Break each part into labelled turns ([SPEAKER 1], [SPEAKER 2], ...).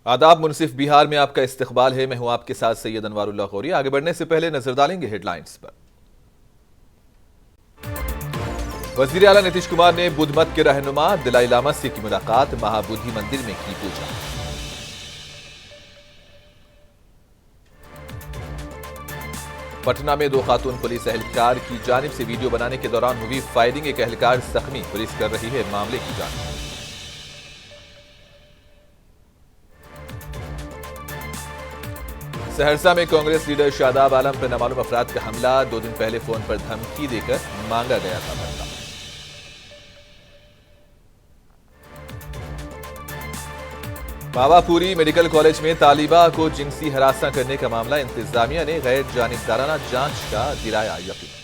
[SPEAKER 1] आदाब। मुनसिफ बिहार में आपका इस्तकबाल है। मैं हूं आपके साथ सैयद अनवारुल्लाह गौरी। आगे बढ़ने से पहले नजर डालेंगे हेडलाइंस पर। वजीर आला नीतीश कुमार ने बुद्ध मत के रहनुमा दलाई लामा से की मुलाकात, महाबोधि मंदिर में की पूजा। पटना में 2 खातून पुलिस एहलकार की जानिब से वीडियो बनाने के दौरान हुई फायरिंग, एक एहलकार जख्मी, पुलिस कर रही है मामले की जांच। सहरसा में कांग्रेस लीडर शादाब आलम पर नामालूम अफराद का हमला, 2 दिन पहले फोन पर धमकी देकर मांगा गया था भत्ता। पावापुरी मेडिकल कॉलेज में तालिबा को जिनसी हरासा करने का मामला, इंतजामिया ने गैर जानिबदाराना जांच का दिलाया यकीन।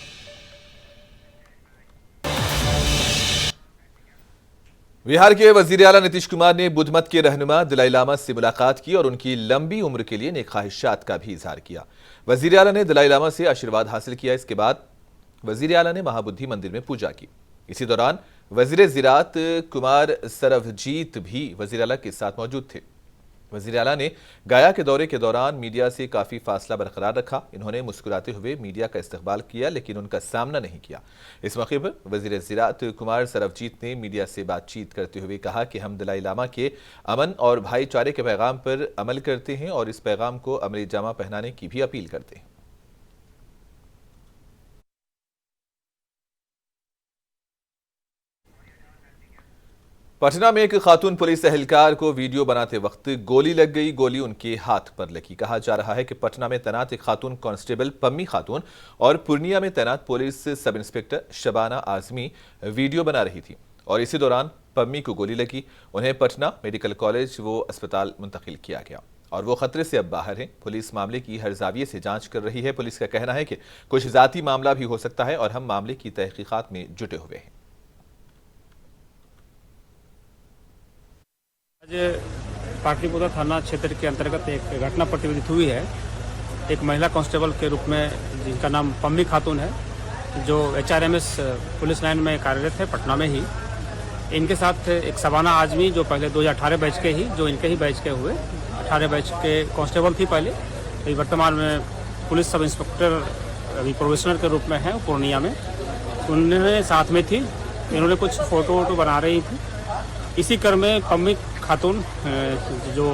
[SPEAKER 1] बिहार के वजीर आला नीतीश कुमार ने बुद्ध मत के रहनुमा दलाई लामा से मुलाकात की और उनकी लंबी उम्र के लिए नेक ख्वाहिशात का भी इजहार किया। वजीर आला ने दलाई लामा से आशीर्वाद हासिल किया। इसके बाद वजीर आला ने महाबुद्धि मंदिर में पूजा की। इसी दौरान वजीर ज़राअत कुमार सरवजीत भी वजीर आला के साथ मौजूद थे। वजीर आला ने गया के दौरे के दौरान मीडिया से काफ़ी फासला बरकरार रखा। इन्होंने मुस्कुराते हुए मीडिया का इस्तकबाल किया, लेकिन उनका सामना नहीं किया। इस मौके पर वजीर ज़राअत कुमार सरवजीत ने मीडिया से बातचीत करते हुए कहा कि हम दलाई लामा के अमन और भाईचारे के पैगाम पर अमल करते हैं और इस पैगाम को अमली जामा पहनाने की भी अपील करते हैं। पटना में एक खातून पुलिस एहलकार को वीडियो बनाते वक्त गोली लग गई। गोली उनके हाथ पर लगी। कहा जा रहा है कि पटना में तैनात एक खातून कांस्टेबल पम्मी खातून और पूर्णिया में तैनात police sub inspector Shabana Azmi video बना रही थी और इसी दौरान पम्मी को गोली लगी। उन्हें पटना मेडिकल कॉलेज वो अस्पताल मुंतकिल किया गया और वो खतरे से अब बाहर हैं। पुलिस मामले की हर जाविये से जांच कर रही है। पुलिस का कहना है कि कुछ जाती मामला भी हो सकता है और हम मामले की तहकीकात में जुटे हुए हैं।
[SPEAKER 2] आज पाटलिपुत्र थाना क्षेत्र के अंतर्गत एक घटना प्रतिबंधित हुई है। एक महिला कांस्टेबल के रूप में जिनका नाम पम्मी खातून है, जो HRMS पुलिस लाइन में कार्यरत है पटना में ही। इनके साथ एक शबाना आजमी, जो पहले 2018 बैच के ही, जो इनके ही बैच के हुए 18 बैच के कांस्टेबल थी पहले, अभी वर्तमान में पुलिस सब इंस्पेक्टर अभी प्रोबेशनर के रूप में है पूर्णिया में। उन्होंने साथ में थी, इन्होंने कुछ फोटो बना रही थी। इसी क्रम में पम्मी खातून जो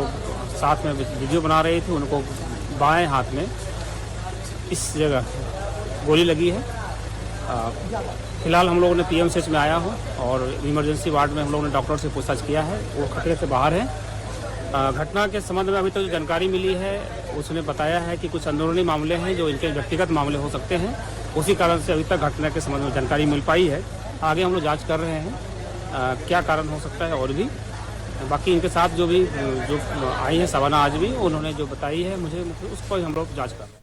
[SPEAKER 2] साथ में वीडियो बना रही थी, उनको बाएं हाथ में इस जगह गोली लगी है। फिलहाल हम लोगों ने PMCH में आया हूँ और इमरजेंसी वार्ड में हम लोगों ने डॉक्टर से पूछताछ किया है, वो खतरे से बाहर है। घटना के संबंध में अभी तक जो जानकारी मिली है, उसने बताया है कि कुछ अंदरूनी मामले हैं जो इनके व्यक्तिगत मामले हो सकते हैं। उसी कारण से अभी तक घटना के संबंध में जानकारी मिल पाई है। आगे हम लोग जाँच कर रहे हैं क्या कारण हो सकता है और भी बाकी इनके साथ जो आई है शबाना आजमी, उन्होंने जो बताई है मुझे, मतलब उस पर हम लोग जांच कर रहे हैं।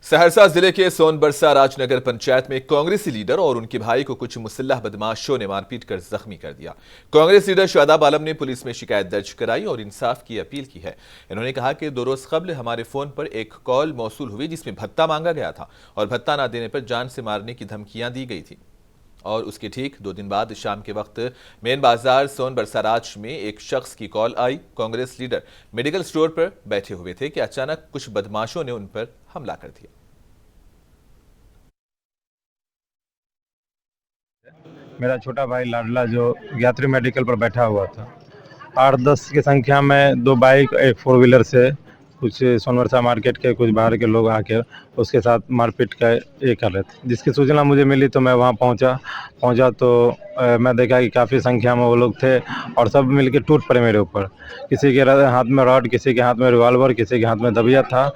[SPEAKER 1] सहरसा जिले के सोनबरसा राजनगर पंचायत में कांग्रेसी लीडर और उनके भाई को कुछ मुसल्लह बदमाशों ने मारपीट कर जख्मी कर दिया। कांग्रेस लीडर शादाब आलम ने पुलिस में शिकायत दर्ज कराई और इंसाफ की अपील की है। इन्होंने कहा कि 2 रोज कबल हमारे फोन पर एक कॉल मौसूल हुई जिसमें भत्ता मांगा गया था और भत्ता ना देने पर जान से मारने की धमकियां दी गई थी और उसके ठीक 2 दिन बाद शाम के वक्त मेन बाजार सोनबरसा राज में एक शख्स की कॉल आई। कांग्रेस लीडर मेडिकल स्टोर पर बैठे हुए थे कि अचानक कुछ बदमाशों ने उन पर हमला कर दिया।
[SPEAKER 3] मेरा छोटा भाई लाडला जो यात्री मेडिकल पर बैठा हुआ था, 8-10 की संख्या में 2 बाइक, एक 4 व्हीलर से कुछ सोनबरसा मार्केट के कुछ बाहर के लोग आके उसके साथ मारपीट का ये कर रहे थे। जिसकी सूचना मुझे मिली तो मैं वहाँ पहुँचा तो मैं देखा कि काफ़ी संख्या में वो लोग थे और सब मिलके टूट पड़े मेरे ऊपर। किसी के हाथ में रॉड, किसी के हाथ में रिवॉल्वर, किसी के हाथ में दबिया था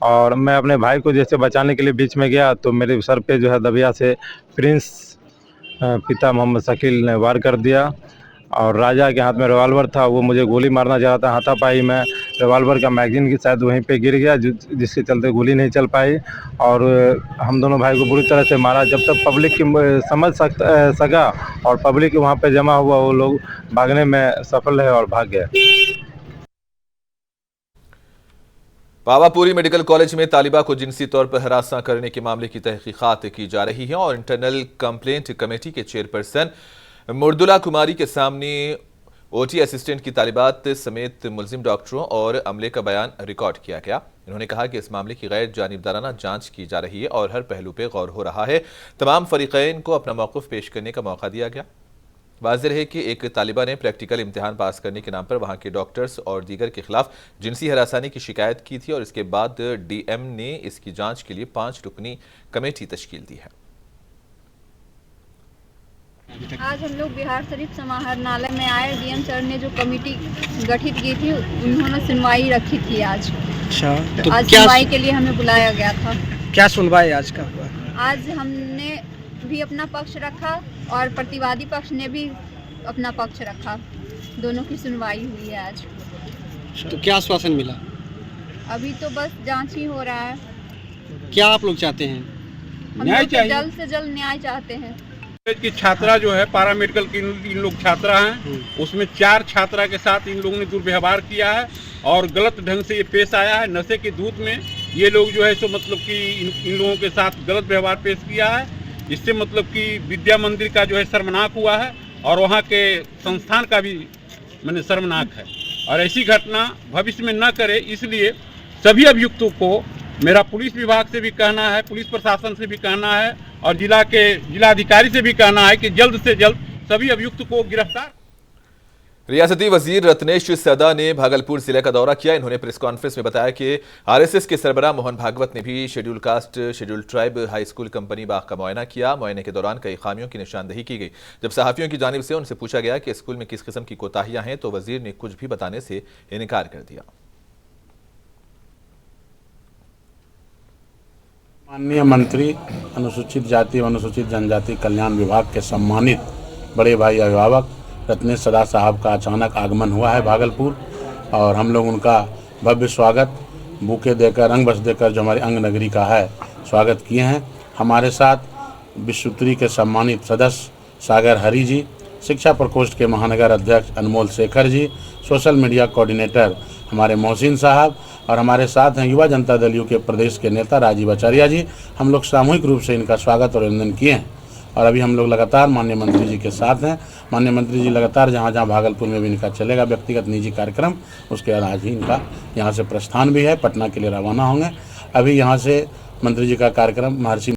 [SPEAKER 3] और मैं अपने भाई को जैसे बचाने के लिए बीच में गया तो मेरे सर पे जो है दबिया से प्रिंस पिता मोहम्मद शकील ने वार कर दिया और राजा के हाथ में रिवॉल्वर था, वो मुझे गोली मारना चाहा था। हाथापाई में रिवॉल्वर का मैगजीन की शायद वहीं पे गिर गया, जिसके चलते गोली नहीं चल पाई और हम दोनों भाई को बुरी तरह से मारा। जब तक पब्लिक की समझ सका और पब्लिक वहाँ पे जमा हुआ, वो लोग भागने में सफल है और भाग गए।
[SPEAKER 1] पावापुरी मेडिकल कॉलेज में तालिबा को जिनसी तौर पर हरासा करने के मामले की तहकीकात की जा रही है और इंटरनल कंप्लेंट कमेटी के चेयरपर्सन मुर्दुला कुमारी के सामने ओटी असिस्टेंट की तालिबात समेत मुलजिम डॉक्टरों और अमले का बयान रिकॉर्ड किया गया। इन्होंने कहा कि इस मामले की गैर जानिबदाराना जांच की जा रही है और हर पहलू पे गौर हो रहा है। तमाम फरीकैन को अपना मौक़िफ़ पेश करने का मौका दिया गया। वाज़ेह है कि एक तालिबा ने प्रैक्टिकल इम्तिहान पास करने के नाम पर वहां के डॉक्टर्स और दीगर के खिलाफ जिनसी हरासानी की शिकायत की थी और इसके बाद डीएम ने इसकी जांच के लिए 5 रुकनी कमेटी तश्कील दी है।
[SPEAKER 4] आज हम लोग बिहार शरीफ समाहरणालय में आए। डीएम सर ने जो कमेटी गठित की थी उन्होंने सुनवाई रखी थी आज।
[SPEAKER 5] अच्छा, तो
[SPEAKER 4] आज
[SPEAKER 5] क्या
[SPEAKER 4] सुनवाई के लिए हमें बुलाया गया था।
[SPEAKER 5] क्या सुनवाई आज का हुआ?
[SPEAKER 4] आज हमने भी अपना पक्ष रखा और प्रतिवादी पक्ष ने भी अपना पक्ष रखा। दोनों की सुनवाई हुई है आज।
[SPEAKER 5] तो क्या आश्वासन मिला?
[SPEAKER 4] अभी तो बस जांच ही हो रहा है।
[SPEAKER 5] क्या आप लोग चाहते हैं?
[SPEAKER 4] हम लोग तो जल्द से जल्द न्याय चाहते हैं।
[SPEAKER 6] की छात्रा जो है पैरामेडिकल की इन लोग छात्रा हैं, उसमें 4 छात्रा के साथ इन लोगों ने दुर्व्यवहार किया है और गलत ढंग से ये पेश आया है। नशे के दूध में ये लोग जो है सो मतलब कि इन लोगों के साथ गलत व्यवहार पेश किया है। इससे मतलब कि विद्या मंदिर का जो है शर्मनाक हुआ है और वहाँ के संस्थान का भी मैंने शर्मनाक है और ऐसी घटना भविष्य में न करे, इसलिए सभी अभियुक्तों को मेरा पुलिस विभाग से भी कहना है, पुलिस प्रशासन से भी कहना है और जिलाधिकारी से भी कहना है कि जल्द से जल्द सभी अभियुक्त को गिरफ्तार।
[SPEAKER 1] रियासती वजीर रत्नेश सदा ने भागलपुर जिले का दौरा किया। इन्होंने प्रेस कॉन्फ्रेंस में बताया कि आरएसएस के सरबराह मोहन भागवत ने भी schedule caste schedule tribe high school company बाग का मुआयना किया। मुआयने के दौरान कई खामियों की निशानदेही की गई। जब सहाफियों की जानिब से उनसे पूछा गया कि स्कूल में किस किस्म की कोताहियां हैं तो वजीर ने कुछ भी बताने से इनकार कर दिया।
[SPEAKER 7] माननीय मंत्री अनुसूचित जाति व अनुसूचित जनजाति कल्याण विभाग के सम्मानित बड़े भाई अभिभावक रत्नेश सदा साहब का अचानक आगमन हुआ है भागलपुर और हम लोग उनका भव्य स्वागत बुके देकर रंग बस देकर जो हमारी अंग नगरी का है स्वागत किए हैं। हमारे साथ विश्वोत्तरी के सम्मानित सदस्य सागर हरी जी, शिक्षा प्रकोष्ठ के महानगर अध्यक्ष अनमोल Shekhar ji, social media coordinator हमारे मोहसिन साहब और हमारे साथ हैं युवा जनता दल यू के प्रदेश के नेता राजीव आचार्य जी। हम लोग सामूहिक रूप से इनका स्वागत और अभिनंदन किए हैं और अभी हम लोग लगातार माननीय मंत्री जी के साथ हैं। माननीय मंत्री जी लगातार जहाँ जहाँ भागलपुर में भी इनका चलेगा व्यक्तिगत निजी कार्यक्रम, उसके बाद आज ही इनका यहाँ से प्रस्थान भी है, पटना के लिए रवाना होंगे। अभी यहाँ से मंत्री जी का कार्यक्रम महर्षि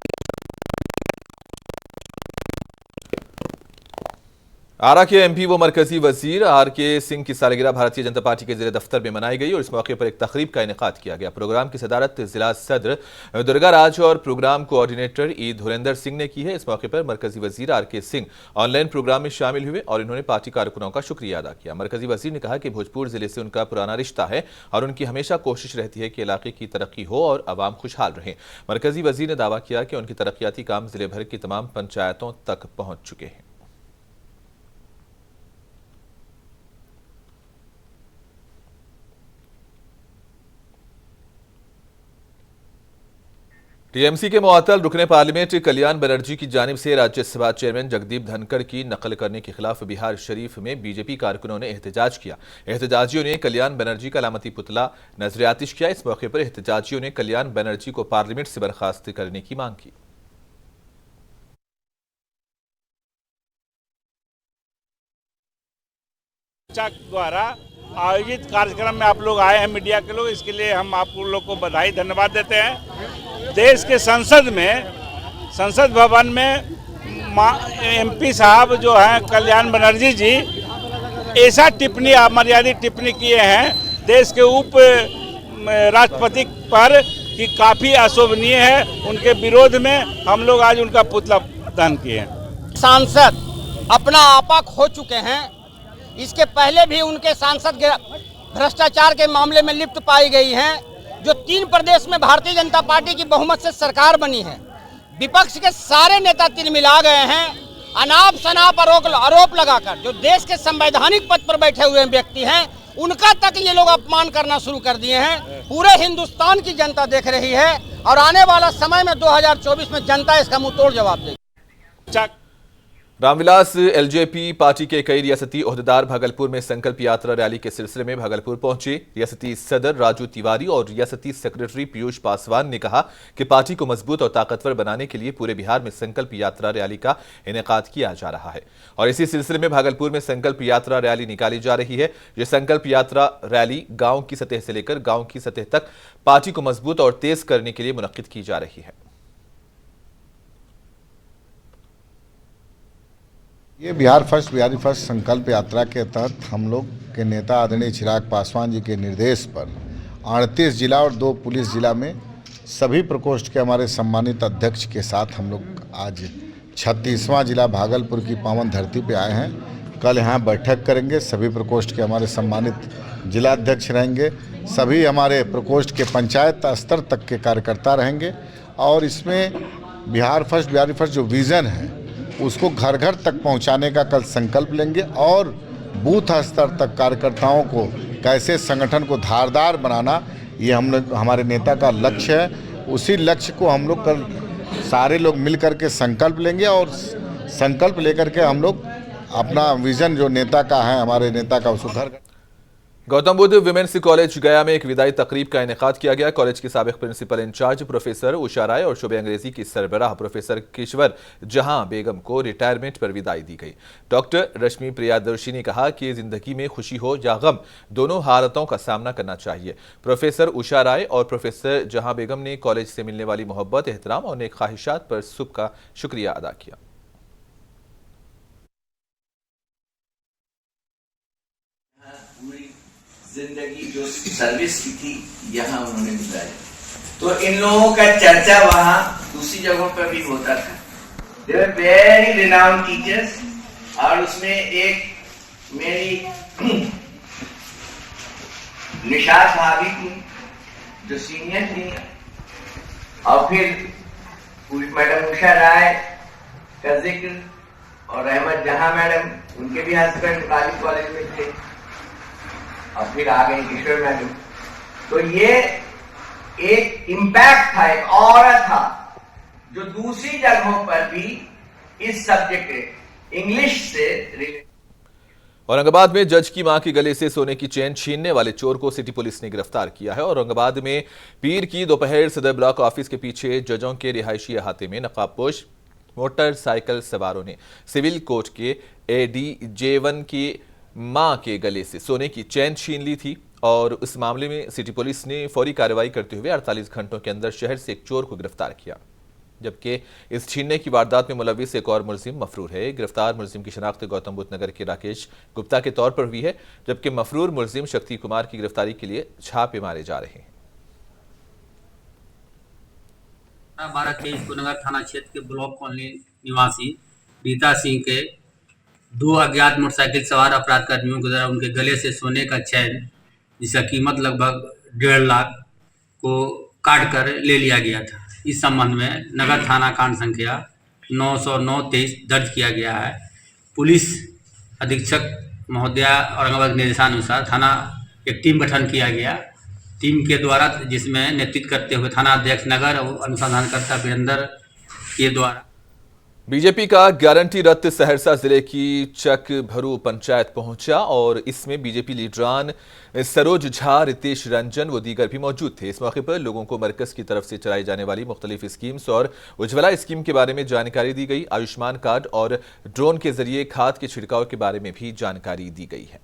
[SPEAKER 1] आरा के एमपी व मरकजी वजीर आर.के. सिंह की सालगिरह भारतीय जनता पार्टी के जिले दफ्तर में मनाई गई और इस मौके पर एक तकरीब का इनेकाद किया गया। प्रोग्राम की सदारत जिला सदर दुर्गा राज और प्रोग्राम कोऑर्डिनेटर ई धुरेंद्र सिंह ने की है। इस मौके पर मरकजी वजीर आर.के. सिंह ऑनलाइन प्रोग्राम में शामिल हुए और इन्होंने पार्टी कारकुनों का शुक्रिया अदा किया। मरकजी वजीर ने कहा कि भोजपुर जिले से उनका पुराना रिश्ता है और उनकी हमेशा कोशिश रहती है कि इलाके की तरक्की हो और आवाम खुशहाल रहें। मरकजी वजीर ने दावा किया कि उनके तरक्याती काम जिले भर की तमाम पंचायतों तक पहुंच चुके हैं। टीएमसी के मुअत्तल रुकने पार्लियामेंट कल्याण बनर्जी की जानिब से राज्यसभा चेयरमैन जगदीप धनखड़ की नकल करने के खिलाफ बिहार शरीफ में बीजेपी कारकुनों ने एहतजाज किया। एहतजाजियों ने कल्याण बनर्जी का अलामती पुतला नजर आतिश किया। इस मौके पर एहतजाजियों ने कल्याण बनर्जी को पार्लियामेंट से बर्खास्त करने की मांग की।
[SPEAKER 6] द्वारा आयोजित कार्यक्रम में आप लोग आए हैं मीडिया के लोग, इसके लिए हम आप लोग को बधाई धन्यवाद देते हैं। देश के संसद भवन में एमपी साहब जो हैं कल्याण बनर्जी जी ऐसा टिप्पणी अमर्यादित टिप्पणी किए हैं देश के उप राष्ट्रपति पर कि काफ़ी अशोभनीय है। उनके विरोध में हम लोग आज उनका पुतला दहन किए हैं।
[SPEAKER 8] सांसद अपना आपा खो चुके हैं। इसके पहले भी उनके सांसद भ्रष्टाचार के मामले में लिप्त पाई गई हैं। जो 3 प्रदेश में भारतीय जनता पार्टी की बहुमत से सरकार बनी है, विपक्ष के सारे नेता तिलमिला गए हैं। अनाप शनाप आरोप लगाकर जो देश के संवैधानिक पद पर बैठे हुए व्यक्ति हैं उनका तक ये लोग अपमान करना शुरू कर दिए हैं। पूरे हिंदुस्तान की जनता देख रही है और आने वाला समय में 2024 में जनता इसका मुंह तोड़ जवाब देगी।
[SPEAKER 1] रामविलास एलजेपी पार्टी के कई रियासती ओहदेदार भागलपुर में संकल्प यात्रा रैली के सिलसिले में भागलपुर पहुंचे। रियासती सदर राजू तिवारी और रियासती सेक्रेटरी पीयूष पासवान ने कहा कि पार्टी को मजबूत और ताकतवर बनाने के लिए पूरे बिहार में संकल्प यात्रा रैली का इनेकाद किया जा रहा है और इसी सिलसिले में भागलपुर में संकल्प यात्रा रैली निकाली जा रही है। यह संकल्प यात्रा रैली गांव की सतह से लेकर गांव की सतह तक पार्टी को मजबूत और तेज करने के लिए मुनक्किद की जा रही है।
[SPEAKER 9] ये बिहार फर्स्ट बिहारी फर्स्ट संकल्प यात्रा के तहत हम लोग के नेता आदरणीय चिराग पासवान जी के निर्देश पर 38 जिला और 2 पुलिस जिला में सभी प्रकोष्ठ के हमारे सम्मानित अध्यक्ष के साथ हम लोग आज 36वां जिला भागलपुर की पावन धरती पे आए हैं। कल यहाँ बैठक करेंगे। सभी प्रकोष्ठ के हमारे सम्मानित जिला अध्यक्ष रहेंगे, सभी हमारे प्रकोष्ठ के पंचायत स्तर तक के कार्यकर्ता रहेंगे और इसमें बिहार फर्स्ट बिहारी फर्स्ट जो विज़न है उसको घर घर तक पहुंचाने का कल संकल्प लेंगे और बूथ स्तर तक कार्यकर्ताओं को कैसे संगठन को धारदार बनाना, ये हम लोग हमारे नेता का लक्ष्य है। उसी लक्ष्य को हम लोग कल सारे लोग मिल कर के संकल्प लेंगे और संकल्प लेकर के हम लोग अपना विज़न जो नेता का है, हमारे नेता का, उसको घर
[SPEAKER 1] गौतम बुद्ध विमेंस कॉलेज गया में एक विदाई तकरीब का इनेकाद किया गया। कॉलेज की साबिक प्रिंसिपल इंचार्ज प्रोफेसर उषा राय और शोबे अंग्रेजी की सरबराह प्रोफेसर किश्वर जहां बेगम को रिटायरमेंट पर विदाई दी गई। डॉक्टर रश्मि प्रियादर्शी ने कहा कि जिंदगी में खुशी हो या गम, दोनों हालतों का सामना करना चाहिए। प्रोफेसर उषा राय और प्रोफेसर जहां बेगम ने कॉलेज से मिलने वाली मोहब्बत, एहतराम और नेक ख्वाहिशात पर सबका शुक्रिया अदा किया।
[SPEAKER 10] जिंदगी जो सर्विस की थी यहाँ उन्होंने बिताई, तो इन लोगों का चर्चा वहाँ दूसरी जगहों पर भी होता था। दे वर वेरी रिनाउंड टीचर्स और उसमें एक मेरी निशात भाभी थी जो सीनियर थी और फिर मैडम उषा राय का जिक्र और अहमद जहां मैडम, उनके भी हस्बैंड काली कॉलेज में थे और फिर आ गई किशोर मैडम। तो ये एक इम्पैक्ट था, एक ऑरा था जो दूसरी जगहों पर भी इस सब्जेक्ट इंग्लिश से रिलेटेड।
[SPEAKER 1] औरंगाबाद में जज की मां के गले से सोने की चेन छीनने वाले चोर को सिटी पुलिस ने गिरफ्तार किया है। औरंगाबाद में पीर की दोपहर सदर ब्लॉक ऑफिस के पीछे जजों के रिहायशी अहाते में नकाबपोश मोटरसाइकिल सवारों ने सिविल कोर्ट के AD-J1 की मां के गले से सोने की चेन छीन ली थी और उस मामले में सिटी पुलिस ने फौरी कार्रवाई करते हुए 48 घंटों के अंदर शहर से एक चोर को गिरफ्तार किया, जबकि इस छीनने की वारदात में मुलविस एक और मुलजिम मफरूर है। गिरफ्तार मुलजिम की शनाख्त गौतम बुद्ध नगर के राकेश गुप्ता के तौर पर हुई है, जबकि मफरूर मुलजिम शक्ति कुमार की गिरफ्तारी के लिए छापे मारे जा रहे हैं।
[SPEAKER 11] 12-23 नगर थाना क्षेत्र के ब्लॉक कॉलोनी निवासी रीता सिंह के 2 अज्ञात मोटरसाइकिल सवार अपराध कर्मियों के द्वारा उनके गले से सोने का चैन, जिसका कीमत लगभग 1.5 लाख को काट कर ले लिया गया था। इस संबंध में नगर थाना कांड संख्या 909-23 दर्ज किया गया है। पुलिस अधीक्षक महोदया औरंगाबाद के निर्देशानुसार थाना एक टीम गठन किया गया। टीम के द्वारा, जिसमें नेतृत्व करते हुए थाना अध्यक्ष नगर और अनुसंधानकर्ता वीरेंद्र के द्वारा
[SPEAKER 1] बीजेपी का गारंटी रथ सहरसा जिले की चकभरू पंचायत पहुंचा और इसमें बीजेपी लीडरान सरोज झा, रितेश रंजन व दीगर भी मौजूद थे। इस मौके पर लोगों को मरकज की तरफ से चलाई जाने वाली मुख्तलिफ स्कीम्स और उज्ज्वला स्कीम के बारे में जानकारी दी गई। आयुष्मान कार्ड और ड्रोन के जरिए खाद के छिड़काव के बारे में भी जानकारी दी गई है।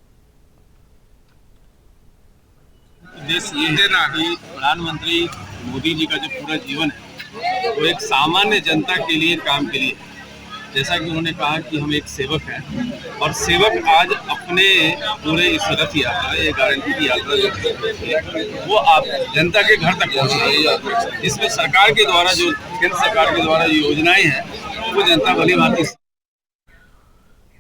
[SPEAKER 12] उद्देश्य ये है ना कि प्रधानमंत्री मोदी जी का जो पूरा जीवन है वो एक सामान्य जनता के लिए, काम के लिए, जैसा कि उन्होंने कहा कि हम एक सेवक हैं और सेवक आज अपने पूरे इस रथ यात्रा, ये गारंटी की यात्रा वो आप जनता के घर तक पहुँच रही है। इसमें सरकार के द्वारा जो केंद्र सरकार के द्वारा जो योजनाएं हैं वो जनता भली भांति।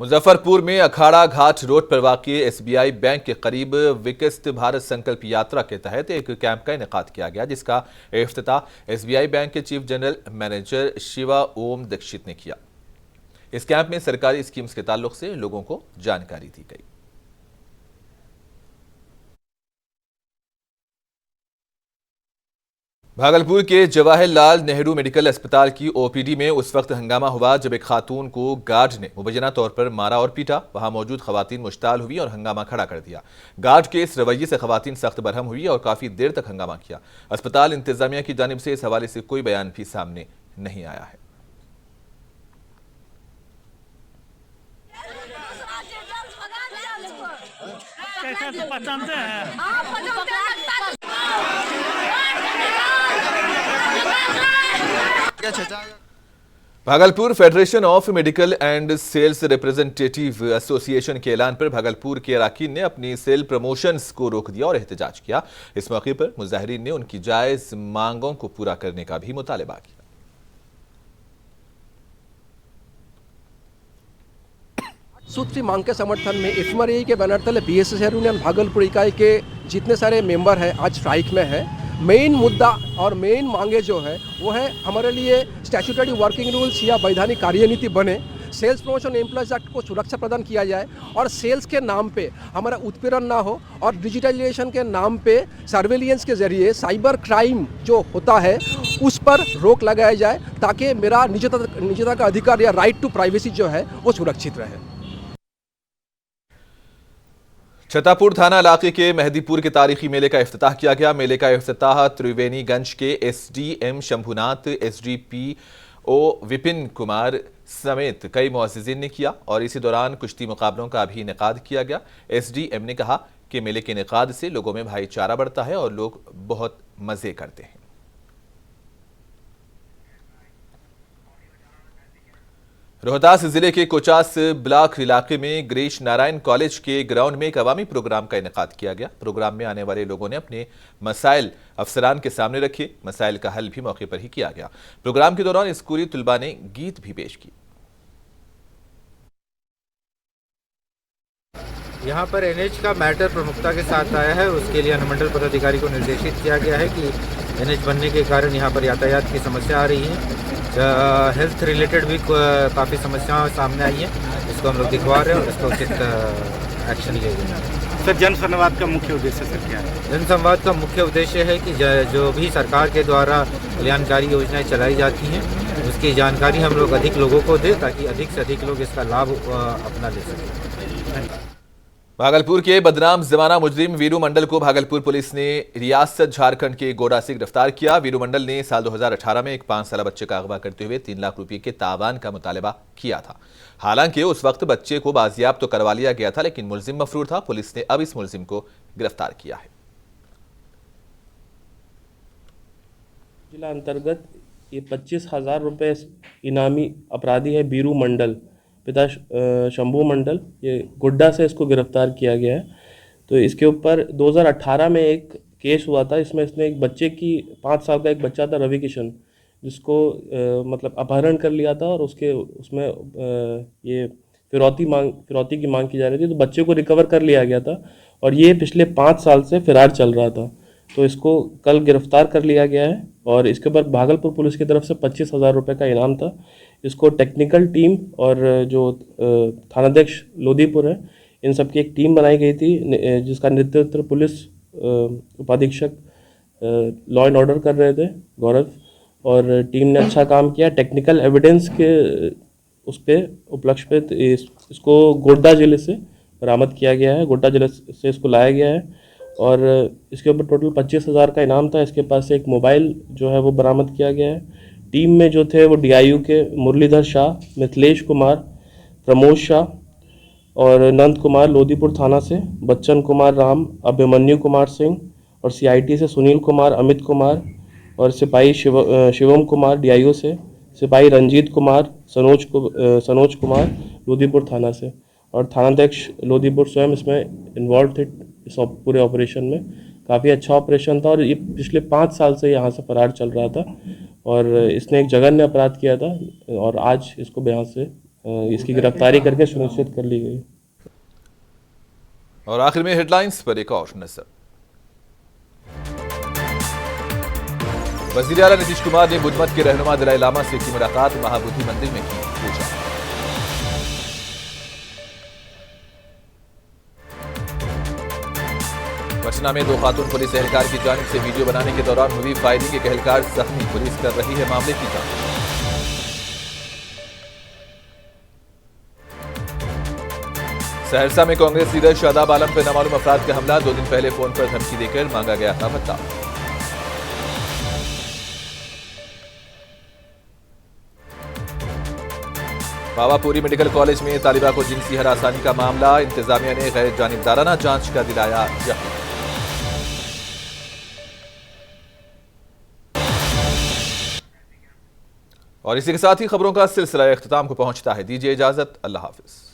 [SPEAKER 1] मुजफ्फरपुर में अखाड़ा घाट रोड पर वाक़ई SBI बैंक के करीब विकसित भारत संकल्प यात्रा के तहत एक कैंप का इनेकाद किया गया, जिसका इफ्तिताह SBI बैंक के चीफ जनरल मैनेजर शिवा ओम दीक्षित ने किया। इस कैंप में सरकारी स्कीम्स के ताल्लुक से लोगों को जानकारी दी गई। भागलपुर के जवाहरलाल नेहरू मेडिकल अस्पताल की ओपीडी में उस वक्त हंगामा हुआ जब एक खातून को गार्ड ने मुबैना तौर पर मारा और पीटा। वहां मौजूद खवातीन मुश्ताल हुई और हंगामा खड़ा कर दिया। गार्ड के इस रवैये से खवातीन सख्त बरहम हुई और काफी देर तक हंगामा किया। अस्पताल इंतजामिया की जानिब से इस हवाले से कोई बयान भी सामने नहीं आया है। Bhagalpur federation of medical and sales representative association के ऐलान पर भागलपुर के अराकीन ने अपनी सेल प्रमोशंस को रोक दिया और एहतजाज किया। इस मौके पर मुजाहिरीन ने उनकी जायज मांगों को पूरा करने का भी मुतालबा किया।
[SPEAKER 5] सूत्री मांग के समर्थन में एफएमआरआई के बैनर तले बीएसएसआर यूनियन भागलपुर इकाई के जितने सारे मेंबर हैं आज स्ट्राइक में है। मेन मुद्दा और मेन मांगे जो है वो है हमारे लिए स्टैट्यूटरी वर्किंग रूल्स या वैधानिक कार्यनीति बने, सेल्स प्रमोशन एम्प्लॉयज एक्ट को सुरक्षा प्रदान किया जाए और सेल्स के नाम पे हमारा उत्पीड़न ना हो और डिजिटलाइजेशन के नाम पे सर्वेलियंस के जरिए साइबर क्राइम जो होता है उस पर रोक लगाया जाए ताकि मेरा निजता का अधिकार या राइट टू प्राइवेसी जो है वो सुरक्षित रहे।
[SPEAKER 1] छतरपुर थाना इलाके के मेहदीपुर के तारीखी मेले का इफ्तिताह किया गया। मेले का इफ्तिताह त्रिवेणीगंज के एसडीएम शंभुनाथ, एसडीपीओ विपिन कुमार समेत कई मुअज्जिजीन ने किया और इसी दौरान कुश्ती मुकाबलों का भी इनेकाद किया गया। एसडीएम ने कहा कि मेले के इनेकाद से लोगों में भाईचारा बढ़ता है और लोग बहुत मजे करते हैं। रोहतास जिले के कोचास ब्लॉक इलाके में ग्रीश नारायण कॉलेज के ग्राउंड में एक अवामी प्रोग्राम का इनेकाद किया गया। प्रोग्राम में आने वाले लोगों ने अपने मसाइल अफसरान के सामने रखे। मसाइल का हल भी मौके पर ही किया गया। प्रोग्राम के दौरान स्कूली तलबा ने गीत भी पेश किए।
[SPEAKER 13] यहाँ पर एनएच का मैटर प्रमुखता के साथ आया है। उसके लिए अनुमंडल पदाधिकारी को निर्देशित किया गया है कि एनएच बनने के कारण यहाँ पर यातायात की समस्या आ रही है। हेल्थ रिलेटेड भी काफ़ी समस्याएं सामने आई हैं, इसको हम लोग दिखवा रहे हैं और इसका उचित एक्शन लिए गए।
[SPEAKER 14] सर, जन संवाद का मुख्य उद्देश्य सर क्या है?
[SPEAKER 13] जन संवाद का मुख्य उद्देश्य है कि जो भी सरकार के द्वारा कल्याणकारी योजनाएं चलाई जाती हैं उसकी जानकारी हम लोग अधिक लोगों को दें ताकि अधिक से अधिक लोग इसका लाभ अपना ले सकें।
[SPEAKER 1] भागलपुर के बदनाम जमाना मुजरिम वीरू मंडल को भागलपुर पुलिस ने रियासत झारखंड के गोडा से गिरफ्तार किया। वीरू मंडल ने साल 2018 में एक 5 साल बच्चे का अगवा करते हुए 3 लाख रुपए के तावान का मुतालबा किया था। हालांकि उस वक्त बच्चे को बाजियाब तो करवा लिया गया था, लेकिन मुलजिम मफरूर था। पुलिस ने अब इस मुलजिम को गिरफ्तार किया है।
[SPEAKER 15] जिला अंतर्गत ये 25,000 रुपये इनामी अपराधी है वीरू मंडल, पिता शंभू मंडल, ये गुड्डा से इसको गिरफ्तार किया गया है। तो इसके ऊपर 2018 में एक केस हुआ था। इसमें इसने एक बच्चे की 5 साल का एक बच्चा था रवि किशन, जिसको मतलब अपहरण कर लिया था और उसमें ये फिरौती की मांग की जा रही थी। तो बच्चे को रिकवर कर लिया गया था और ये पिछले 5 साल से फरार चल रहा था। तो इसको कल गिरफ्तार कर लिया गया है और इसके ऊपर भागलपुर पुलिस की तरफ से 25,000 रुपये का इनाम था। इसको टेक्निकल टीम और जो थानाध्यक्ष लोदीपुर है, इन सब की एक टीम बनाई गई थी जिसका नेतृत्व पुलिस उपाधीक्षक लॉ एंड ऑर्डर कर रहे थे गौरव, और टीम ने अच्छा काम किया। टेक्निकल एविडेंस के उस पर उपलक्ष्य पे इसको गोड्डा जिले से बरामद किया गया है। गोड्डा जिले से इसको लाया गया है और इसके ऊपर टोटल 25,000 का इनाम था। इसके पास से एक मोबाइल जो है वो बरामद किया गया है। टीम में जो थे वो डीआईयू के मुरलीधर शाह, मिथिलेश कुमार, प्रमोद शाह और नंद कुमार लोदीपुर थाना से, बच्चन कुमार राम, अभिमन्यु कुमार सिंह और सीआईटी से सुनील कुमार, अमित कुमार और सिपाही शिवम कुमार डीआईयू से, सिपाही रंजीत कुमार, सनोज कुमार लोदीपुर थाना से और थानाध्यक्ष लोदीपुर स्वयं इसमें इन्वॉल्व थे। इस पूरे ऑपरेशन में काफ़ी अच्छा ऑपरेशन था और ये पिछले 5 साल से यहाँ से फरार चल रहा था और इसने एक जघन्य अपराध किया था और आज इसको यहाँ से इसकी गिरफ्तारी करके सुनिश्चित कर ली गई।
[SPEAKER 1] और आखिर में हेडलाइंस पर एक और नजर। वजीर आला नीतीश कुमार ने बुद्ध मत के रहनुमा दलाई लामा से की मुलाकात, महाबोधि मंदिर में की पूजा। सतना में 2 खातून पुलिस एहलकार की जानिब से वीडियो बनाने के दौरान हुई फायरिंग, एक एहलकार जख्मी, पुलिस कर रही है मामले की जांच। सहरसा में कांग्रेस लीडर शादाब आलम पर नामालूम अफराद का हमला, 2 दिन पहले फोन पर धमकी देकर मांगा गया था भत्ता। पावापुरी मेडिकल कॉलेज में तालिबा को जिनसी हरासानी का मामला, इंतजामिया ने गैर जानिबदाराना जांच का दिलाया यकीन। और इसी के साथ ही खबरों का सिलसिला इख्तिताम को पहुंचता है। दीजिए इजाजत, अल्लाह हाफिज।